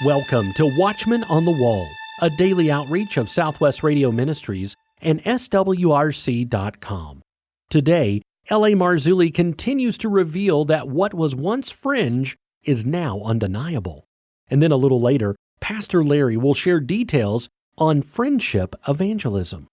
Welcome to Watchman on the Wall, a daily outreach of Southwest Radio Ministries and SWRC.com. Today, L.A. Marzulli continues to reveal that what was once fringe is now undeniable. And then a little later, Pastor Larry will share details on friendship evangelism.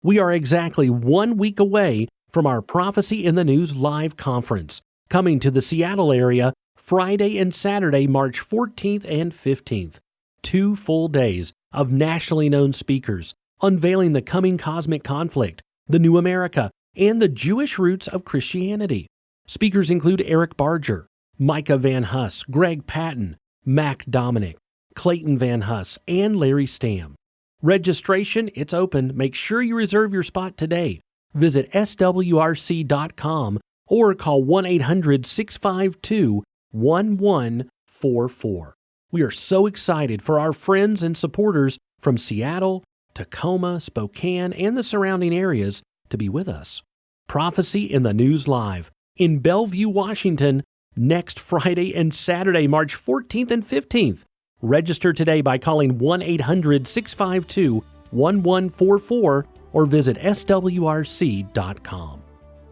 We are exactly 1 week away from our Prophecy in the News live conference, coming to the Seattle area Friday and Saturday, March 14th and 15th. 2 full days of nationally known speakers unveiling the coming cosmic conflict, the new America, and the Jewish roots of Christianity. Speakers include Eric Barger, Micah Van Huss, Greg Patton, Mac Dominic, Clayton Van Huss, and Larry Stamm. Registration, it's open. Make sure you reserve your spot today. Visit swrc.com or call 1-800-652-1144. We are so excited for our friends and supporters from Seattle, Tacoma, Spokane, and the surrounding areas to be with us. Prophecy in the News Live in Bellevue, Washington, next Friday and Saturday, March 14th and 15th. Register today by calling 1-800-652-1144 or visit swrc.com.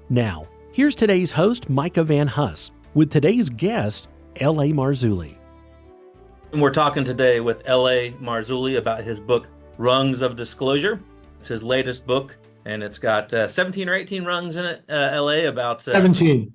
Now, here's today's host, Micah Van Huss, with today's guest, L.A. Marzulli. And we're talking today with L.A. Marzulli about his book, Rungs of Disclosure. It's his latest book, and it's got 17 or 18 rungs in it, L.A., about 17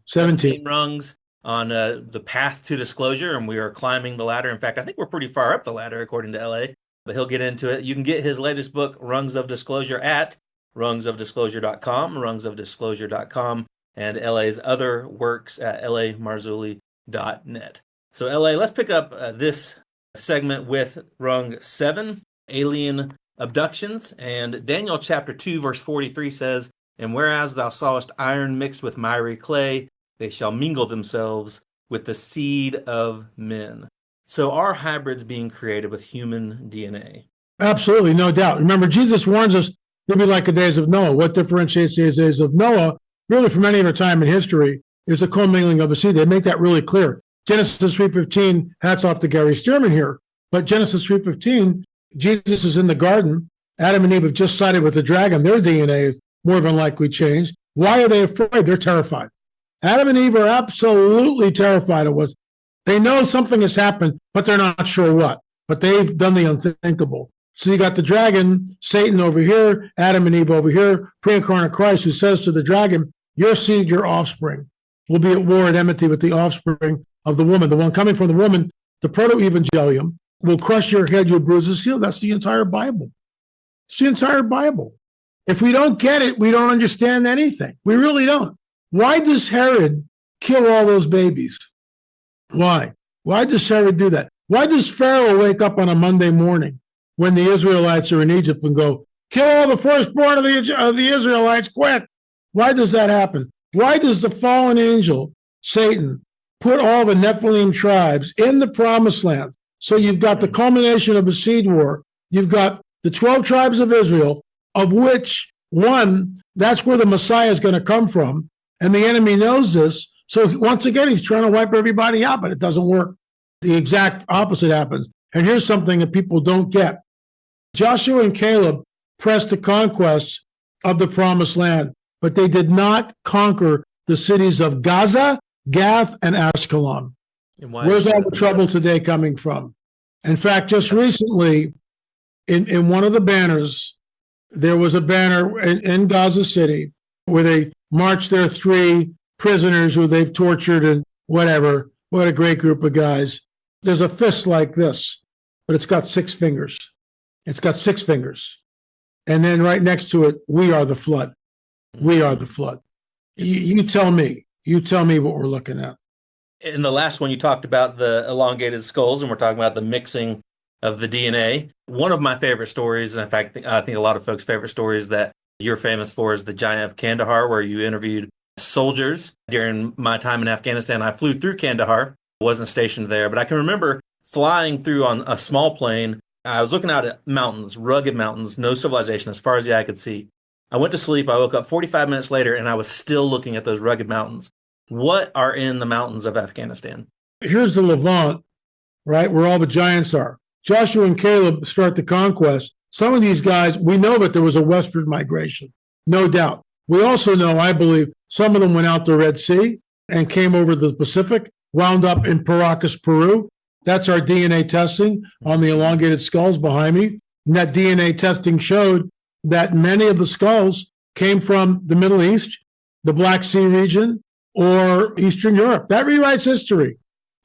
rungs on the path to disclosure, and we are climbing the ladder. In fact, I think we're pretty far up the ladder, according to L.A., but he'll get into it. You can get his latest book, Rungs of Disclosure, at rungsofdisclosure.com, rungsofdisclosure.com, and L.A.'s other works at lamarzulli.net. So, L.A., let's pick up this segment with Rung 7, Alien Abductions. And Daniel chapter 2, verse 43 says, "And whereas thou sawest iron mixed with miry clay, they shall mingle themselves with the seed of men." So are hybrids being created with human DNA? Absolutely, no doubt. Remember, Jesus warns us it'll be like the days of Noah. What differentiates the days of Noah really from any other time in history is the commingling of the seed. They make that really clear. Genesis 3:15, hats off to Gary Stearman here, but Genesis 3:15, Jesus is in the garden. Adam and Eve have just sided with the dragon. Their DNA is more than likely changed. Why are they afraid? They're terrified. Adam and Eve are absolutely terrified of what they know something has happened, but they're not sure what. But they've done the unthinkable. So you got the dragon, Satan over here, Adam and Eve over here, pre-incarnate Christ, who says to the dragon, your seed, your offspring, will be at war and enmity with the offspring of the woman. The one coming from the woman, the proto-evangelium, will crush your head, you'll bruise his heel. That's the entire Bible. It's the entire Bible. If we don't get it, we don't understand anything. We really don't. Why does Herod kill all those babies? Why? Why does Herod do that? Why does Pharaoh wake up on a Monday morning when the Israelites are in Egypt and go, kill all the firstborn of the Israelites, quick? Why does that happen? Why does the fallen angel, Satan, put all the Nephilim tribes in the promised land? So you've got the culmination of a seed war. You've got the 12 tribes of Israel, of which one, that's where the Messiah is going to come from. And the enemy knows this. So once again, he's trying to wipe everybody out, but it doesn't work. The exact opposite happens. And here's something that people don't get. Joshua and Caleb pressed the conquest of the promised land, but they did not conquer the cities of Gaza, Gath, and Ashkelon. Where's all the trouble today coming from? In fact, just recently, in one of the banners, there was a banner in Gaza City where they marched their 3 prisoners who they've tortured and whatever. What a great group of guys. There's a fist like this, but it's got 6 fingers. It's got 6 fingers. And then right next to it, we are the flood. We are the flood. You tell me. You tell me what we're looking at. In the last one, you talked about the elongated skulls, and we're talking about the mixing of the DNA. One of my favorite stories, and in fact, I think a lot of folks' favorite stories that you're famous for, is the Giant of Kandahar, where you interviewed soldiers. During my time in Afghanistan, I flew through Kandahar, wasn't stationed there, but I can remember flying through on a small plane. I was looking out at mountains, rugged mountains, no civilization as far as the eye could see. I went to sleep. I woke up 45 minutes later, and I was still looking at those rugged mountains. What are in the mountains of Afghanistan? Here's the Levant. right, where all the giants are. Joshua and Caleb start the conquest. Some of these guys, we know that there was a westward migration, no doubt. We also know, I believe, some of them went out the Red Sea and came over the Pacific, wound up in Paracas, Peru. That's our DNA testing on the elongated skulls behind me. And that DNA testing showed that many of the skulls came from the Middle East, the Black Sea region, or Eastern Europe. That rewrites history.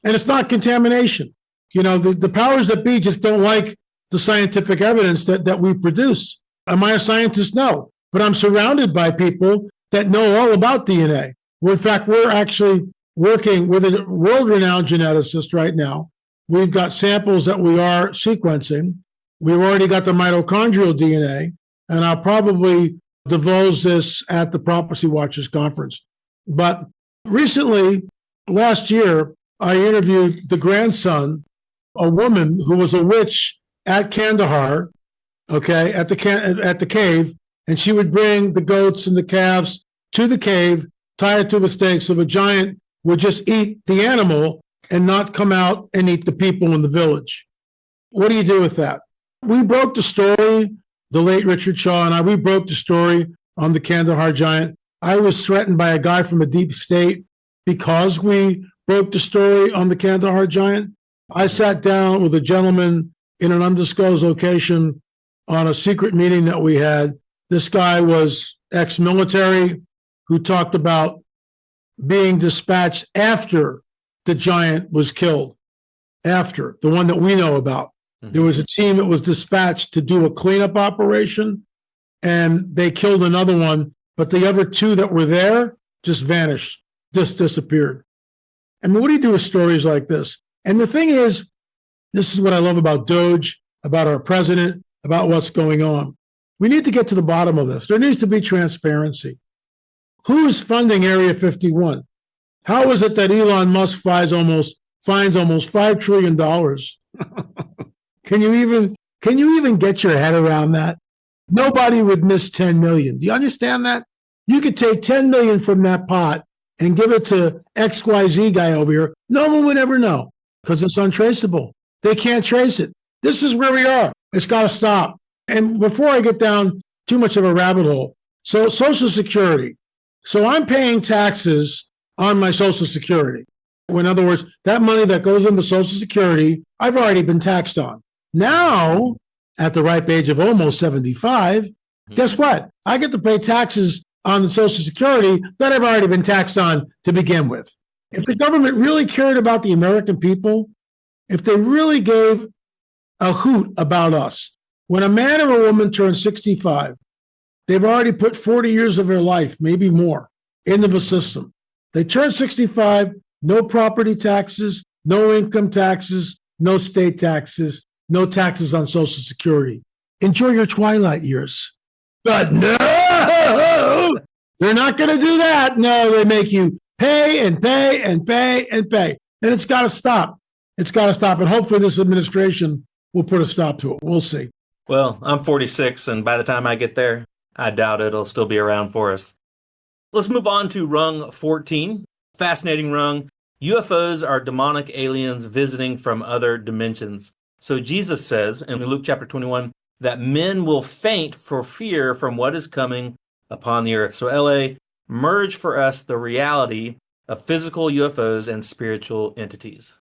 And it's not contamination. You know, the powers that be just don't like the scientific evidence that we produce. Am I a scientist? No. But I'm surrounded by people that know all about DNA. In fact, we're actually working with a world-renowned geneticist right now. We've got samples that we are sequencing. We've already got the mitochondrial DNA, and I'll probably divulge this at the Prophecy Watchers conference. But recently, last year, I interviewed the grandson, a woman who was a witch at Kandahar, okay, at the cave, and she would bring the goats and the calves to the cave, tie it to a stake, so the giant would just eat the animal and not come out and eat the people in the village. What do you do with that? We broke the story, the late Richard Shaw and I, we broke the story on the Kandahar giant. I was threatened by a guy from a deep state because we broke the story on the Kandahar giant. I sat down with a gentleman in an undisclosed location on a secret meeting that we had. This guy was ex-military who talked about being dispatched after the giant was killed, after the one that we know about. There was a team that was dispatched to do a cleanup operation, and they killed another one, but the other two that were there just vanished, just disappeared. I mean, what do you do with stories like this? And the thing is, this is what I love about Doge, about our president, about what's going on. We need to get to the bottom of this. There needs to be transparency. Who is funding Area 51? How is it that Elon Musk finds almost $5 trillion? Can you even get your head around that? Nobody would miss 10 million. Do you understand that? You could take 10 million from that pot and give it to XYZ guy over here. No one would ever know because it's untraceable. They can't trace it. This is where we are. It's got to stop. And before I get down too much of a rabbit hole, so Social Security. So I'm paying taxes on my Social Security. In other words, that money that goes into Social Security, I've already been taxed on. Now, at the ripe age of almost 75, guess what? I get to pay taxes on the Social Security that I've already been taxed on to begin with. If the government really cared about the American people, if they really gave a hoot about us, when a man or a woman turns 65, they've already put 40 years of their life, maybe more, into the system. They turn 65, no property taxes, no income taxes, no state taxes, no taxes on Social Security. Enjoy your twilight years. But no, they're not going to do that. No, they make you pay and pay and pay and pay. And it's got to stop. It's got to stop. And hopefully this administration will put a stop to it. We'll see. Well, I'm 46, and by the time I get there, I doubt it'll still be around for us. Let's move on to rung 14. Fascinating rung. UFOs are demonic aliens visiting from other dimensions. So Jesus says in Luke chapter 21 that men will faint for fear from what is coming upon the earth. So LA, merge for us the reality of physical UFOs and spiritual entities.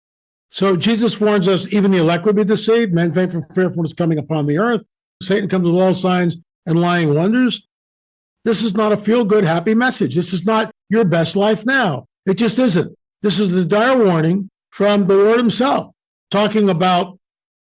So Jesus warns us, even the elect will be deceived. Men faint for fear from what is coming upon the earth. Satan comes with all signs and lying wonders. This is not a feel-good, happy message. This is not your best life now. It just isn't. This is the dire warning from the Lord himself, talking about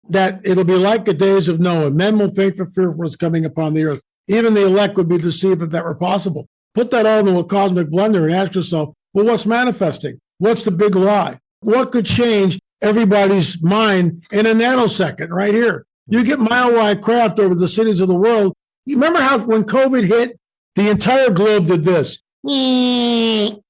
that it'll be like the days of Noah. Men will faint for fear of what's coming upon the earth. Even the elect would be deceived if that were possible. Put that all into a cosmic blender and ask yourself, well, what's manifesting? What's the big lie? What could change everybody's mind in a nanosecond right here? You get mile-wide craft over the cities of the world. You remember how when COVID hit, the entire globe did this. It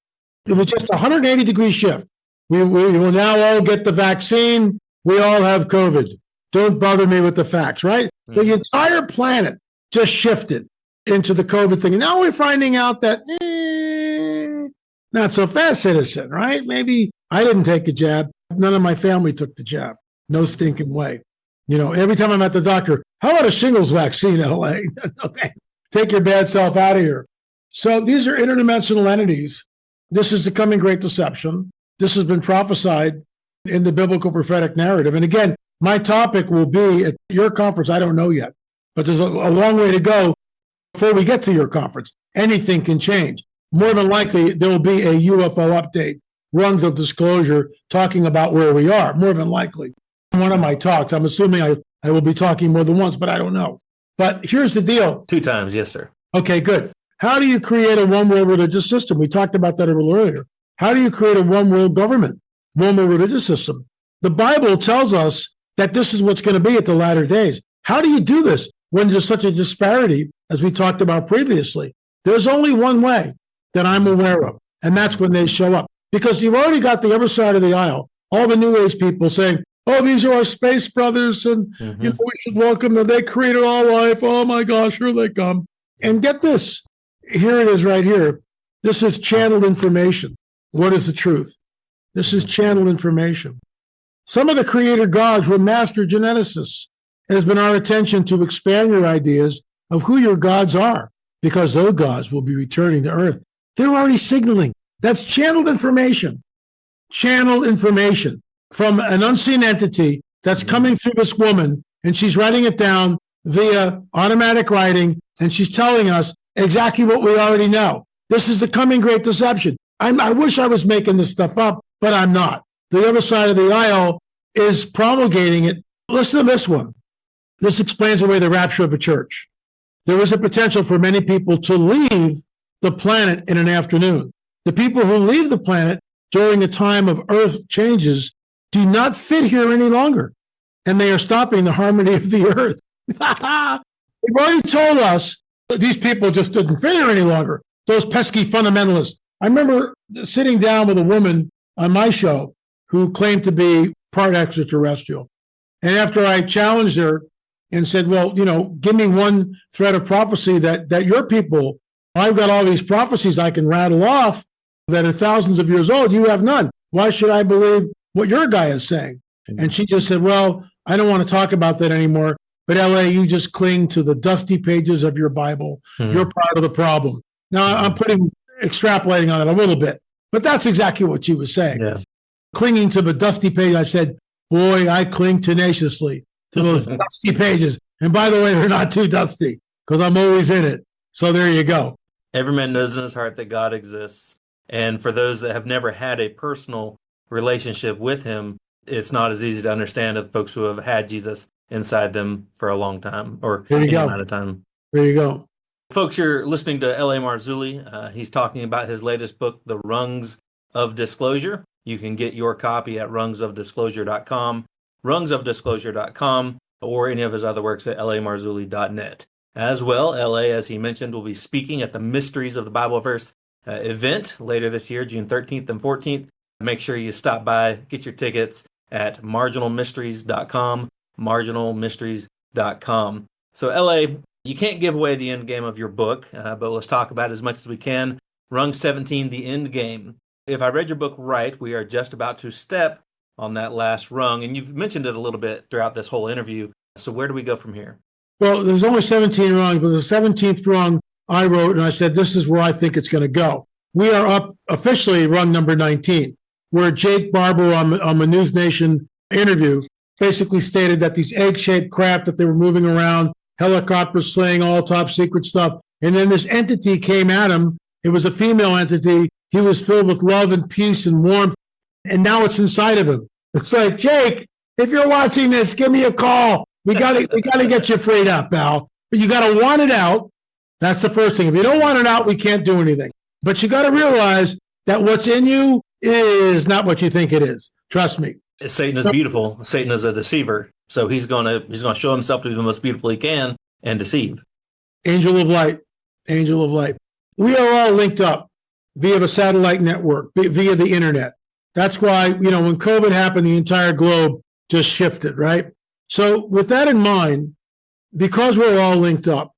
was just a 180-degree shift. We will now all get the vaccine. We all have COVID. Don't bother me with the facts, right? The entire planet just shifted into the COVID thing. And now we're finding out that not so fast, citizen, right? Maybe I didn't take a jab. None of my family took the jab. No stinking way. Every time I'm at the doctor, how about a shingles vaccine, LA? Okay, take your bad self out of here. So these are interdimensional entities. This is the coming great deception. This has been prophesied in the biblical prophetic narrative. And again, my topic will be at your conference. I don't know yet, but there's a long way to go before we get to your conference. Anything can change. More than likely, there will be a UFO update, rungs of disclosure, talking about where we are, more than likely. One of my talks, I'm assuming I will be talking more than once, but I don't know. But here's the deal. 2 times, yes, sir. Okay, good. How do you create a one-world religious system? We talked about that a little earlier. How do you create a one-world government, one-world religious system? The Bible tells us that this is what's going to be at the latter days. How do you do this when there's such a disparity, as we talked about previously? There's only one way that I'm aware of, and that's when they show up. Because you've already got the other side of the aisle, all the New Age people saying, oh, these are our space brothers, and we should welcome them. They created all life. Oh, my gosh, here they come. And get this. Here it is right here. This is channeled information. What is the truth? This is channeled information. Some of the creator gods were master geneticists. It has been our intention to expand your ideas of who your gods are, because those gods will be returning to Earth. They're already signaling. That's channeled information. Channeled information from an unseen entity that's coming through this woman, and she's writing it down via automatic writing, and she's telling us exactly what we already know. This is the coming great deception. I wish I was making this stuff up, but I'm not. The other side of the aisle is promulgating it. Listen to this one. This explains away the rapture of a church. There is a potential for many people to leave the planet in an afternoon. The people who leave the planet during the time of Earth changes do not fit here any longer, and they are stopping the harmony of the Earth. They've already told us that these people just didn't fit here any longer, those pesky fundamentalists. I remember sitting down with a woman on my show who claimed to be part extraterrestrial. And after I challenged her and said, well, give me one thread of prophecy that your people, I've got all these prophecies I can rattle off that are thousands of years old. You have none. Why should I believe what your guy is saying? And she just said, well, I don't want to talk about that anymore. But LA, you just cling to the dusty pages of your Bible. You're part of the problem. Now, I'm extrapolating on it a little bit, but that's exactly what she was saying. Yeah. Clinging to the dusty page. I said, boy, I cling tenaciously to those dusty pages. And by the way, they're not too dusty because I'm always in it. So there you go. Every man knows in his heart that God exists. And for those that have never had a personal relationship with him, it's not as easy to understand as folks who have had Jesus inside them for a long time or any amount of time. There you go. Folks, you're listening to L.A. Marzulli. He's talking about his latest book, The Rungs of Disclosure. You can get your copy at rungsofdisclosure.com, rungsofdisclosure.com, or any of his other works at lamarzulli.net. As well, L.A., as he mentioned, will be speaking at the Ministries of the Bibleverse event later this year, June 13th and 14th. Make sure you stop by, get your tickets at marginalmysteries.com, marginalmysteries.com. So, L.A., you can't give away the end game of your book, but let's talk about it as much as we can. Rung 17, The End Game. If I read your book right, we are just about to step on that last rung, and you've mentioned it a little bit throughout this whole interview. So where do we go from here? Well, there's only 17 rungs, but the 17th rung I wrote, and I said, this is where I think it's going to go. We are up officially rung number 19, where Jake Barber on the News Nation interview basically stated that these egg-shaped craft that they were moving around, helicopters slaying all top secret stuff, and then this entity came at him. It was a female entity. He was filled with love and peace and warmth, and now it's inside of him. It's like, Jake, if you're watching this, give me a call. We got to get you freed up, pal. But you got to want it out. That's the first thing. If you don't want it out, we can't do anything. But you got to realize that what's in you is not what you think it is. Trust me. Satan is beautiful. Satan is a deceiver. So he's going to show himself to be the most beautiful he can and deceive. Angel of light. Angel of light. We are all linked up via the satellite network, via the internet. That's why, when COVID happened, the entire globe just shifted, right? So with that in mind, because we're all linked up,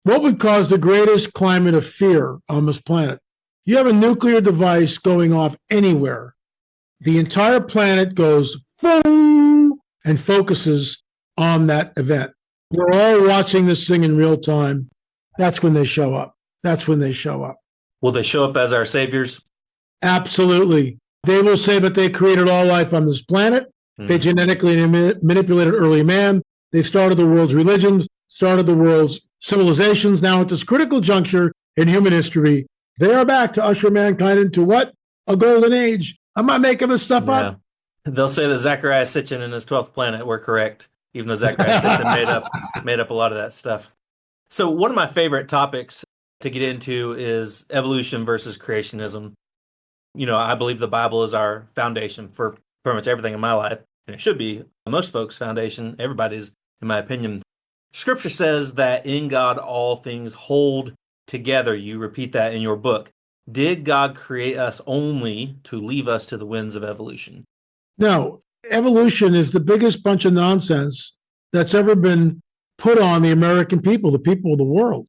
what would cause the greatest climate of fear on this planet? You have a nuclear device going off anywhere. The entire planet goes boom, and focuses on that event. We're all watching this thing in real time. That's when they show up. That's when they show up. Will they show up as our saviors? Absolutely. They will say that they created all life on this planet. They genetically manipulated early man. They started the world's religions, started the world's civilizations. Now, at this critical juncture in human history, they are back to usher mankind into what? A golden age. I'm not making this stuff up. They'll say that Zachariah Sitchin and his 12th planet were correct, even though Zachariah Sitchin made up a lot of that stuff. So one of my favorite topics to get into is evolution versus creationism. You know, I believe the Bible is our foundation for pretty much everything in my life, and it should be most folks' foundation, everybody's, in my opinion. Scripture says that in God all things hold together. You repeat that in your book. Did God create us only to leave us to the winds of evolution? No, evolution is the biggest bunch of nonsense that's ever been put on the American people, the people of the world.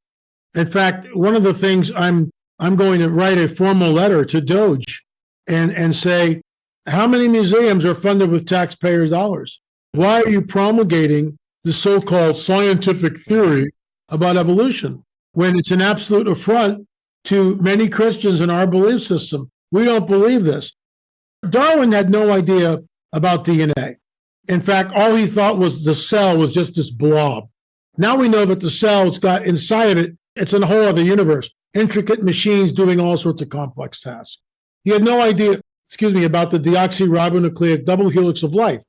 In fact, one of the things I'm going to write a formal letter to Doge and say, how many museums are funded with taxpayer dollars? Why are you promulgating the so-called scientific theory about evolution when it's an absolute affront to many Christians in our belief system? We don't believe this. Darwin had no idea about DNA. In fact, all he thought was the cell was just this blob. Now we know that the cell, it's got inside of it, it's in a whole other universe, intricate machines doing all sorts of complex tasks. He had no idea, about the deoxyribonucleic double helix of life.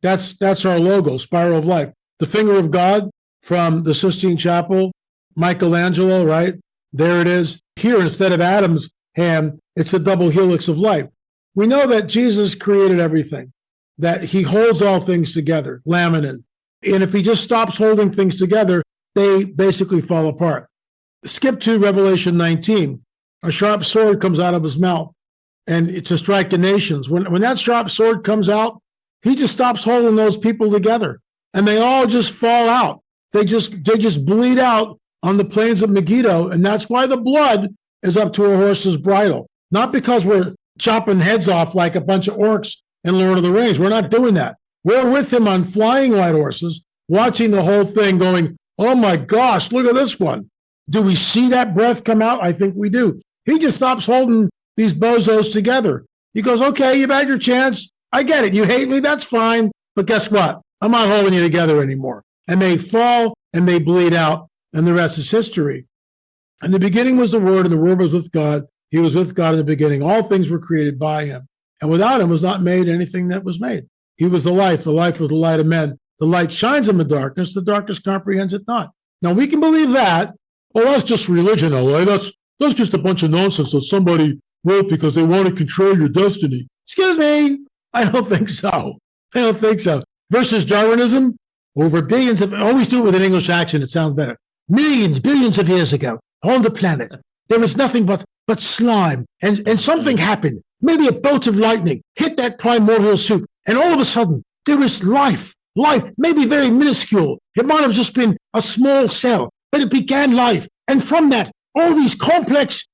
That's our logo, Spiral of Life. The finger of God from the Sistine Chapel, Michelangelo, right? There it is. Here, instead of Adam's hand, it's the double helix of life. We know that Jesus created everything, that he holds all things together, laminin. And if he just stops holding things together, they basically fall apart. Skip to Revelation 19. A sharp sword comes out of his mouth, and it's to strike the nations. When that sharp sword comes out, he just stops holding those people together, and they all just fall out. They just bleed out on the plains of Megiddo, and that's why the blood is up to a horse's bridle. Not because we're chopping heads off like a bunch of orcs in Lord of the Rings. We're not doing that. We're with him on flying white horses, watching the whole thing going, oh my gosh, look at this one. Do we see that breath come out? I think we do. He just stops holding these bozos together. He goes, okay, you've had your chance. I get it. You hate me. That's fine. But guess what? I'm not holding you together anymore. And they fall and they bleed out, and the rest is history. In the beginning was the Word, and the Word was with God. He was with God in the beginning. All things were created by him. And without him was not made anything that was made. He was the life. The life was the light of men. The light shines in the darkness comprehends it not. Now, we can believe that. Oh, that's just religion, LA. That's just a bunch of nonsense that somebody wrote because they want to control your destiny. Excuse me. I don't think so. Versus Darwinism, over billions of, always do it with an English accent. It sounds better. Billions of years ago, on the planet, there was nothing but slime. And something happened. Maybe a bolt of lightning hit that primordial soup. And all of a sudden, there was life, maybe very minuscule. It might have just been a small cell, but it began life. And from that, all these complex,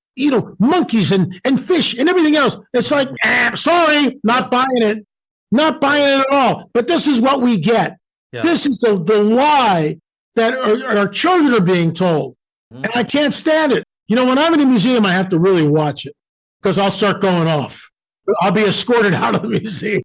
monkeys and fish and everything else. It's like, sorry, not buying it. Not buying it at all. But this is what we get. Yeah. This is the lie that our children are being told. And I can't stand it. When I'm in a museum, I have to really watch it because I'll start going off. I'll be escorted out of the museum.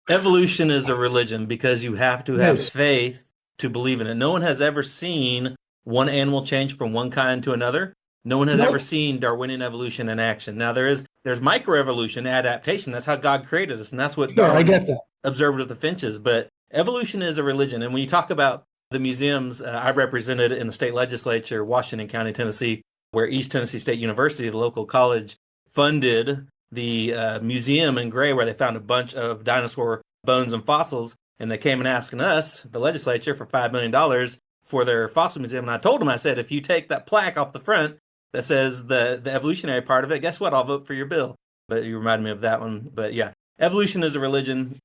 Evolution is a religion because you have to have faith to believe in it. No one has ever seen one animal change from one kind to another. No one has ever seen Darwinian evolution in action. Now, there's microevolution, adaptation. That's how God created us, and that's what Darwin observed with the finches. But evolution is a religion. And when you talk about the museums, I represented in the state legislature, Washington County, Tennessee, where East Tennessee State University, the local college, funded the museum in Gray, where they found a bunch of dinosaur bones and fossils. And they came and asking us, the legislature, for $5 million for their fossil museum. And I told them, I said, if you take that plaque off the front that says the evolutionary part of it, guess what? I'll vote for your bill. But you reminded me of that one. But yeah, evolution is a religion.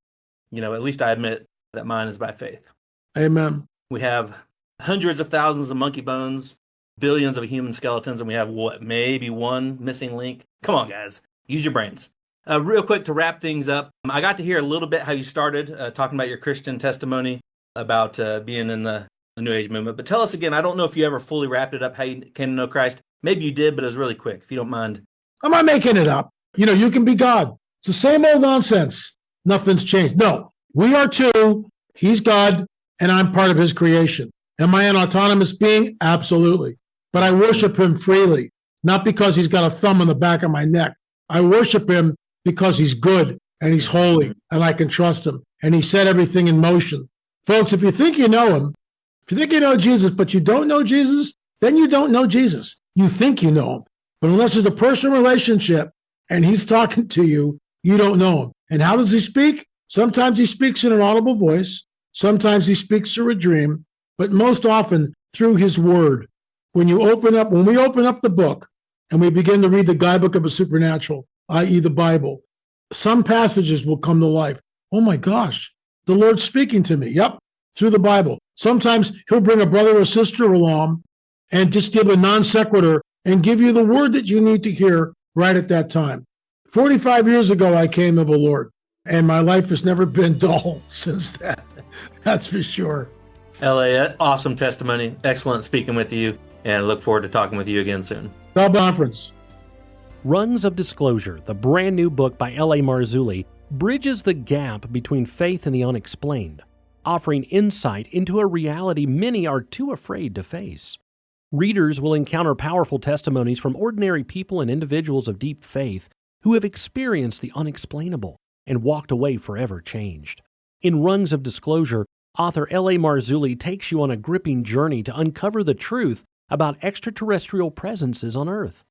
At least I admit that mine is by faith. Amen. We have hundreds of thousands of monkey bones, billions of human skeletons, and we have maybe one missing link? Come on, guys. Use your brains. Real quick to wrap things up, I got to hear a little bit how you started talking about your Christian testimony about being in the New Age movement. But tell us again, I don't know if you ever fully wrapped it up, how you came to know Christ. Maybe you did, but it was really quick, if you don't mind. I'm not making it up. You can be God. It's the same old nonsense. Nothing's changed. No, we are two. He's God, and I'm part of his creation. Am I an autonomous being? Absolutely. But I worship him freely, not because he's got a thumb on the back of my neck. I worship him because he's good and he's holy and I can trust him. And he set everything in motion. Folks, if you think you know him, if you think you know Jesus, but you don't know Jesus, then you don't know Jesus. You think you know him. But unless it's a personal relationship and he's talking to you, you don't know him. And how does he speak? Sometimes he speaks in an audible voice. Sometimes he speaks through a dream, but most often through his word. When we open up the book and we begin to read the guidebook of the supernatural, i.e. the Bible, some passages will come to life. Oh my gosh, the Lord's speaking to me. Yep, through the Bible. Sometimes he'll bring a brother or sister along and just give a non sequitur and give you the word that you need to hear right at that time. 45 years ago, I came to the Lord, and my life has never been dull since then. That's for sure. Elliot, awesome testimony. Excellent speaking with you, and I look forward to talking with you again soon. Conference. Rungs of Disclosure, the brand new book by L.A. Marzulli, bridges the gap between faith and the unexplained, offering insight into a reality many are too afraid to face. Readers will encounter powerful testimonies from ordinary people and individuals of deep faith who have experienced the unexplainable and walked away forever changed. In Rungs of Disclosure, author L.A. Marzulli takes you on a gripping journey to uncover the truth about extraterrestrial presences on Earth.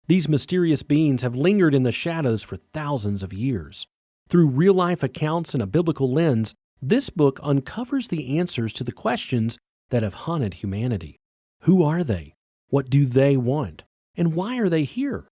These mysterious beings have lingered in the shadows for thousands of years. Through real-life accounts and a biblical lens, this book uncovers the answers to the questions that have haunted humanity. Who are they? What do they want? And why are they here?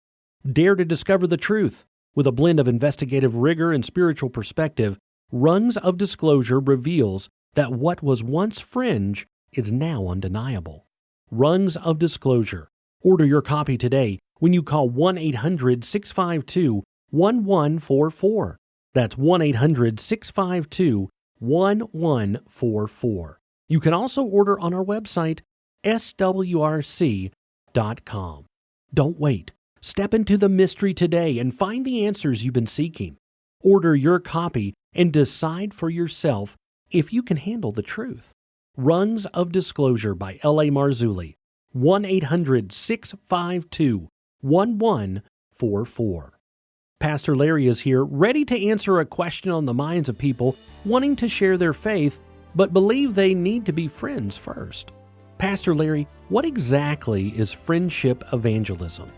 Dare to discover the truth. With a blend of investigative rigor and spiritual perspective, Rungs of Disclosure reveals that what was once fringe is now undeniable. Rungs of Disclosure. Order your copy today when you call 1-800-652-1144. That's 1-800-652-1144. You can also order on our website, swrc.com. Don't wait. Step into the mystery today and find the answers you've been seeking. Order your copy and decide for yourself if you can handle the truth. Rungs of Disclosure by L.A. Marzulli. 1-800-652-1144. Pastor Larry is here, ready to answer a question on the minds of people wanting to share their faith, but believe they need to be friends first. Pastor Larry, what exactly is friendship evangelism?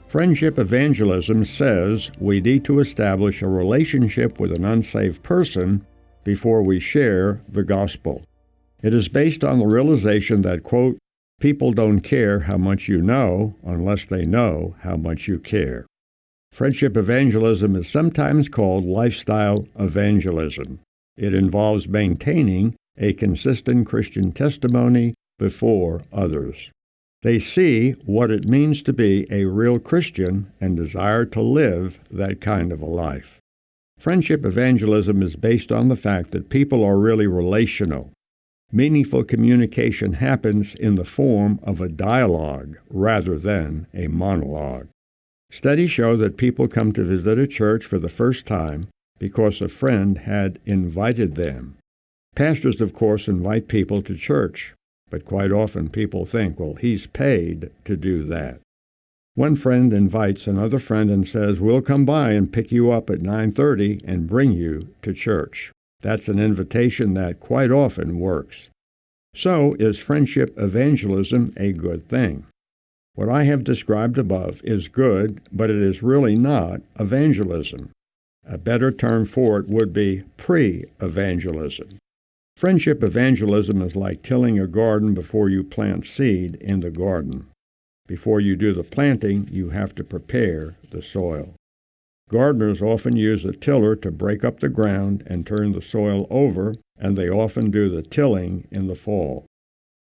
Friendship evangelism says we need to establish a relationship with an unsaved person before we share the gospel. It is based on the realization that, quote, people don't care how much you know unless they know how much you care. Friendship evangelism is sometimes called lifestyle evangelism. It involves maintaining a consistent Christian testimony before others. They see what it means to be a real Christian and desire to live that kind of a life. Friendship evangelism is based on the fact that people are really relational. Meaningful communication happens in the form of a dialogue rather than a monologue. Studies show that people come to visit a church for the first time because a friend had invited them. Pastors, of course, invite people to church, but quite often people think, well, he's paid to do that. One friend invites another friend and says, we'll come by and pick you up at 9:30 and bring you to church. That's an invitation that quite often works. So is friendship evangelism a good thing? What I have described above is good, but it is really not evangelism. A better term for it would be pre-evangelism. Friendship evangelism is like tilling a garden before you plant seed in the garden. Before you do the planting, you have to prepare the soil. Gardeners often use a tiller to break up the ground and turn the soil over, and they often do the tilling in the fall.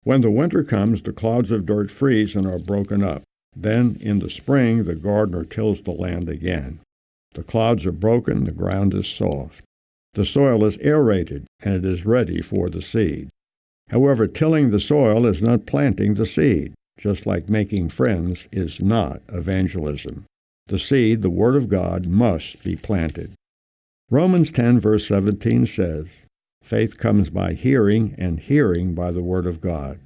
When the winter comes, the clouds of dirt freeze and are broken up. Then, in the spring, the gardener tills the land again. The clouds are broken, the ground is soft. The soil is aerated, and it is ready for the seed. However, tilling the soil is not planting the seed, just like making friends is not evangelism. The seed, the Word of God, must be planted. Romans 10, verse 17 says, "Faith comes by hearing, and hearing by the Word of God."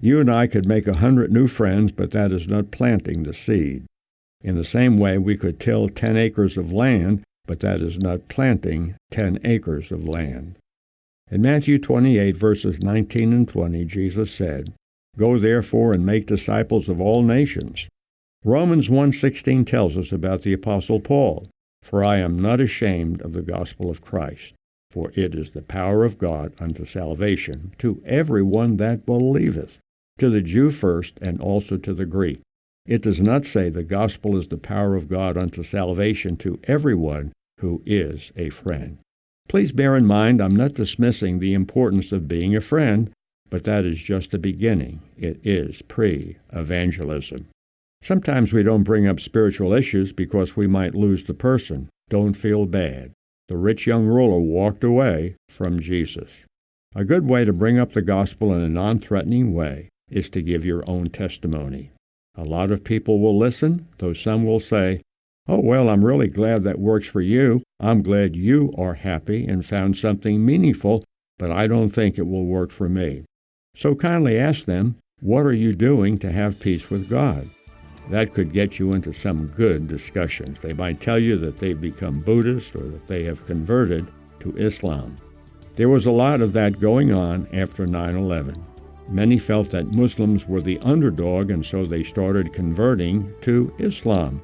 You and I could make 100 new friends, but that is not planting the seed. In the same way, we could till 10 acres of land, but that is not planting 10 acres of land. In Matthew 28, verses 19 and 20, Jesus said, "Go therefore and make disciples of all nations." Romans 1:16 tells us about the Apostle Paul, "For I am not ashamed of the gospel of Christ, for it is the power of God unto salvation to everyone that believeth, to the Jew first, and also to the Greek." It does not say the gospel is the power of God unto salvation to everyone who is a friend. Please bear in mind, I'm not dismissing the importance of being a friend, but that is just the beginning. It is pre-evangelism. Sometimes we don't bring up spiritual issues because we might lose the person. Don't feel bad. The rich young ruler walked away from Jesus. A good way to bring up the gospel in a non-threatening way is to give your own testimony. A lot of people will listen, though some will say, "Oh, well, I'm really glad that works for you. I'm glad you are happy and found something meaningful, but I don't think it will work for me." So kindly ask them, what are you doing to have peace with God? That could get you into some good discussions. They might tell you that they've become Buddhist or that they have converted to Islam. There was a lot of that going on after 9/11. Many felt that Muslims were the underdog, and so they started converting to Islam.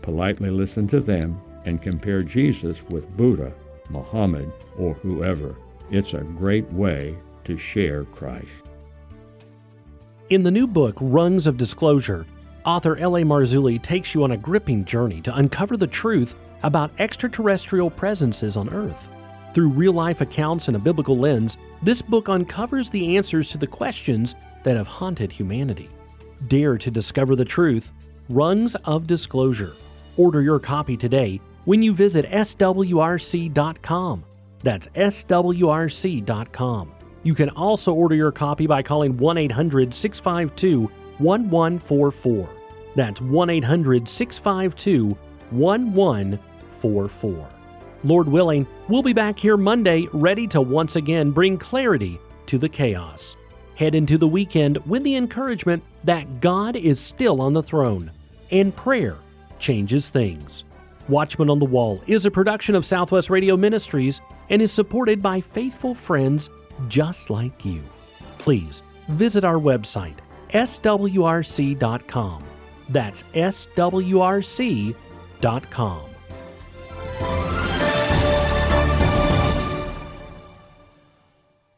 Politely listen to them and compare Jesus with Buddha, Muhammad, or whoever. It's a great way to share Christ. In the new book, Rungs of Disclosure, author L.A. Marzulli takes you on a gripping journey to uncover the truth about extraterrestrial presences on Earth. Through real-life accounts and a biblical lens, this book uncovers the answers to the questions that have haunted humanity. Dare to discover the truth. Rungs of Disclosure. Order your copy today when you visit swrc.com. That's swrc.com. You can also order your copy by calling 1-800-652-1144. That's 1-800-652-1144. Lord willing, we'll be back here Monday ready to once again bring clarity to the chaos. Head into the weekend with the encouragement that God is still on the throne, and prayer changes things. Watchman on the Wall is a production of Southwest Radio Ministries and is supported by faithful friends just like you. Please visit our website, swrc.com. That's swrc.com.